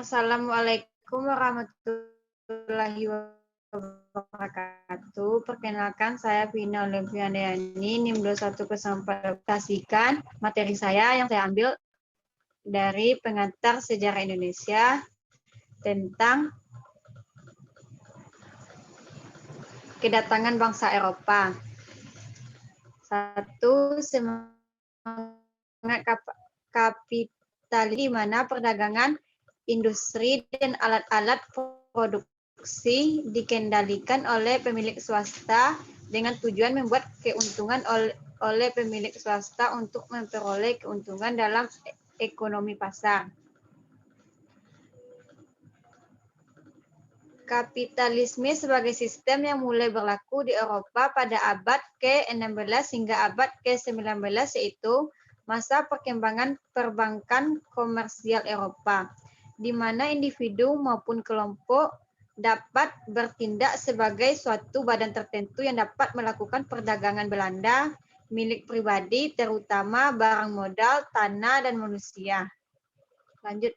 Assalamualaikum warahmatullahi wabarakatuh. Perkenalkan, saya Vina Olivia-Andayani, NIM 2104. Materi saya yang saya ambil dari pengantar sejarah Indonesia tentang kedatangan bangsa Eropa. 1. Semangat kapitalis, di mana perdagangan, industri, dan alat-alat produksi dikendalikan oleh pemilik swasta dengan tujuan membuat keuntungan oleh pemilik swasta untuk memperoleh keuntungan dalam ekonomi pasar. Kapitalisme sebagai sistem yang mulai berlaku di Eropa pada abad ke-16 hingga abad ke-19, yaitu masa perkembangan perbankan komersial Eropa, di mana individu maupun kelompok dapat bertindak sebagai suatu badan tertentu yang dapat melakukan perdagangan Belanda, milik pribadi, terutama barang modal, tanah, dan manusia. Lanjut.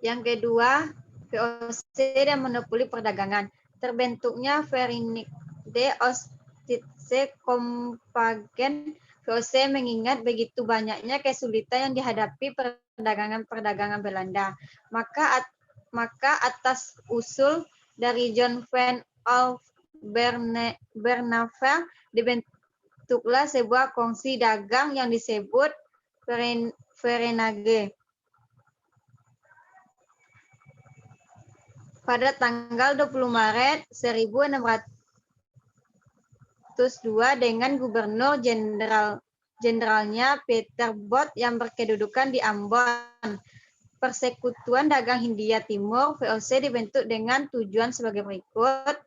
Yang kedua, VOC dan monopoli perdagangan. Terbentuknya Verenigde Ostindische Kooperagen VOC mengingat begitu banyaknya kesulitan yang dihadapi perdagangan Belanda. Maka atas usul dari John van Alphen Bernaville dibentuklah sebuah kongsi dagang yang disebut Verenigde. Pada tanggal 20 Maret 1602 dengan gubernur jenderalnya Peter Both yang berkedudukan di Ambon. Persekutuan Dagang Hindia Timur VOC dibentuk dengan tujuan sebagai berikut.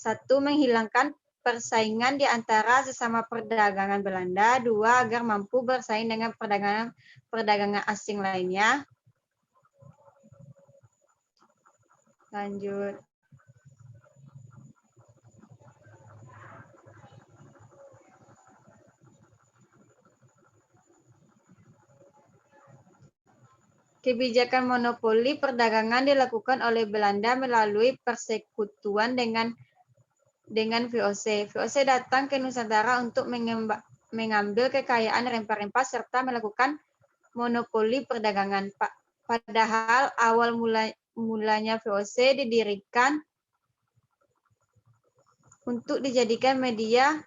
1. Menghilangkan persaingan di antara sesama perdagangan Belanda. 2. Agar mampu bersaing dengan perdagangan asing lainnya. Lanjut. Kebijakan monopoli perdagangan dilakukan oleh Belanda melalui persekutuan dengan VOC. VOC datang ke Nusantara untuk mengambil kekayaan rempah-rempah serta melakukan monopoli perdagangan. Padahal awal mulanya VOC didirikan untuk dijadikan media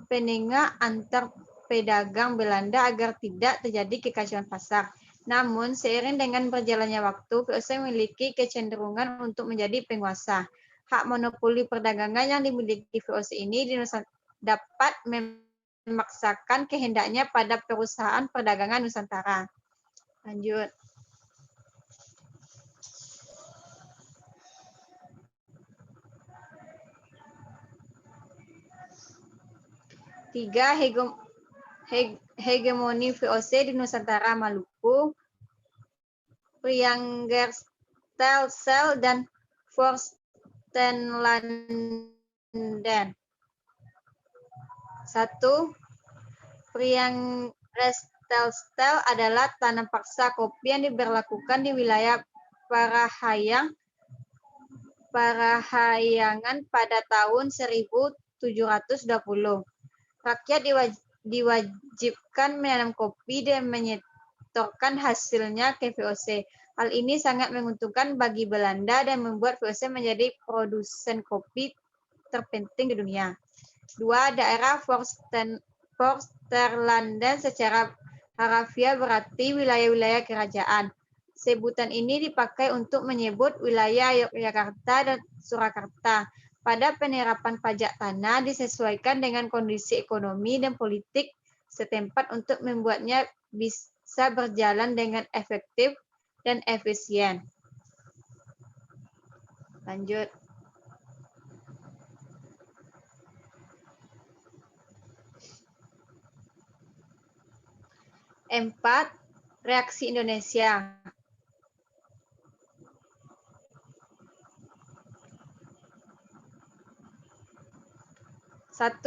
penengah antar pedagang Belanda agar tidak terjadi kekacauan pasar. Namun, seiring dengan berjalannya waktu, VOC memiliki kecenderungan untuk menjadi penguasa. Hak monopoli perdagangan yang dimiliki VOC ini dapat memaksakan kehendaknya pada perusahaan perdagangan Nusantara. Lanjut. Tiga, hegemoni VOC di Nusantara Maluku, Priangerstel dan Vorstenlanden. 1. Priangerstel adalah tanam paksa kopi yang diberlakukan di wilayah Parahayangan pada tahun 1720. Rakyat diwajibkan menanam kopi dan menyetorkan hasilnya ke VOC. Hal ini sangat menguntungkan bagi Belanda dan membuat VOC menjadi produsen kopi terpenting di dunia. 2. Daerah Vorsterlanden secara harafiah berarti wilayah-wilayah kerajaan. Sebutan ini dipakai untuk menyebut wilayah Yogyakarta dan Surakarta. Pada penerapan pajak tanah disesuaikan dengan kondisi ekonomi dan politik setempat untuk membuatnya bisa berjalan dengan efektif dan efisien. Lanjut. 4. Reaksi Indonesia. 1.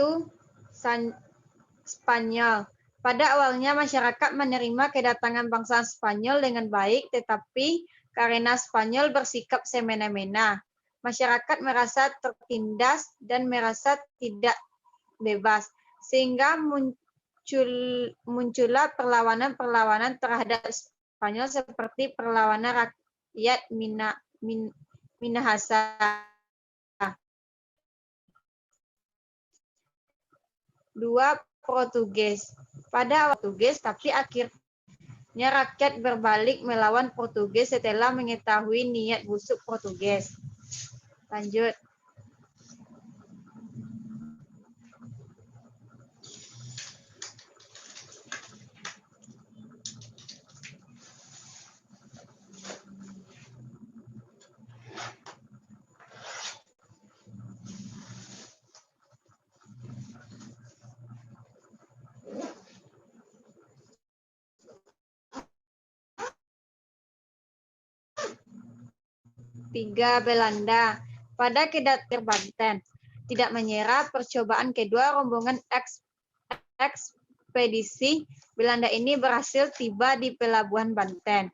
Spanyol. Pada awalnya masyarakat menerima kedatangan bangsa Spanyol dengan baik, tetapi karena Spanyol bersikap semena-mena, masyarakat merasa tertindas dan merasa tidak bebas, sehingga muncullah perlawanan-perlawanan terhadap Spanyol seperti perlawanan rakyat Minahasa. 2. Portugis. Pada awal Portugis, tapi akhirnya rakyat berbalik melawan Portugis setelah mengetahui niat busuk Portugis. Lanjut. Tiga, Belanda. Pada kedatangan Banten tidak menyerah, percobaan kedua rombongan ekspedisi Belanda ini berhasil tiba di pelabuhan Banten.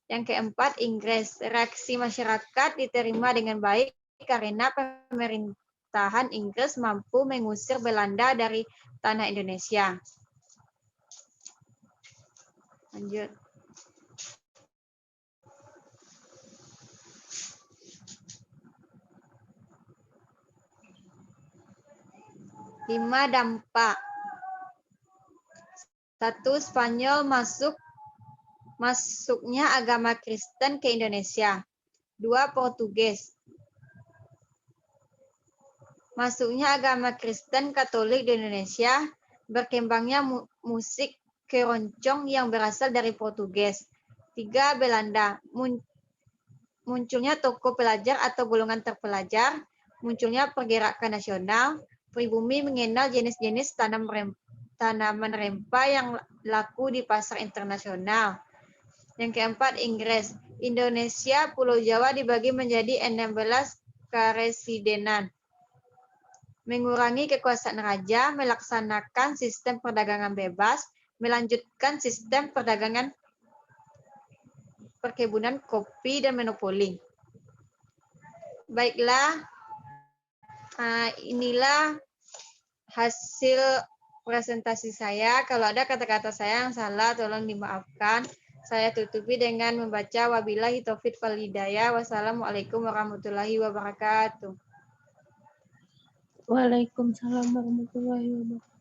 Yang keempat, Inggris. Reaksi masyarakat diterima dengan baik karena pemerintahan Inggris mampu mengusir Belanda dari tanah Indonesia. Lanjut. Lima, dampak. 1. Spanyol masuknya agama Kristen ke Indonesia. 2. Portugis. Masuknya agama Kristen Katolik di Indonesia, berkembangnya musik keroncong yang berasal dari Portugis. 3. Belanda. Munculnya tokoh pelajar atau golongan terpelajar, munculnya pergerakan nasional, pribumi mengenal jenis-jenis tanaman rempah yang laku di pasar internasional. Yang keempat, Inggris. Indonesia, Pulau Jawa dibagi menjadi 16 karesidenan. Mengurangi kekuasaan raja, melaksanakan sistem perdagangan bebas, melanjutkan sistem perdagangan perkebunan kopi dan monopoli. Baiklah, inilah hasil presentasi saya. Kalau ada kata-kata saya yang salah, tolong dimaafkan. Saya tutupi dengan membaca wabillahi taufiq wal hidayah. Wassalamualaikum warahmatullahi wabarakatuh. Waalaikumsalam warahmatullahi wabarakatuh.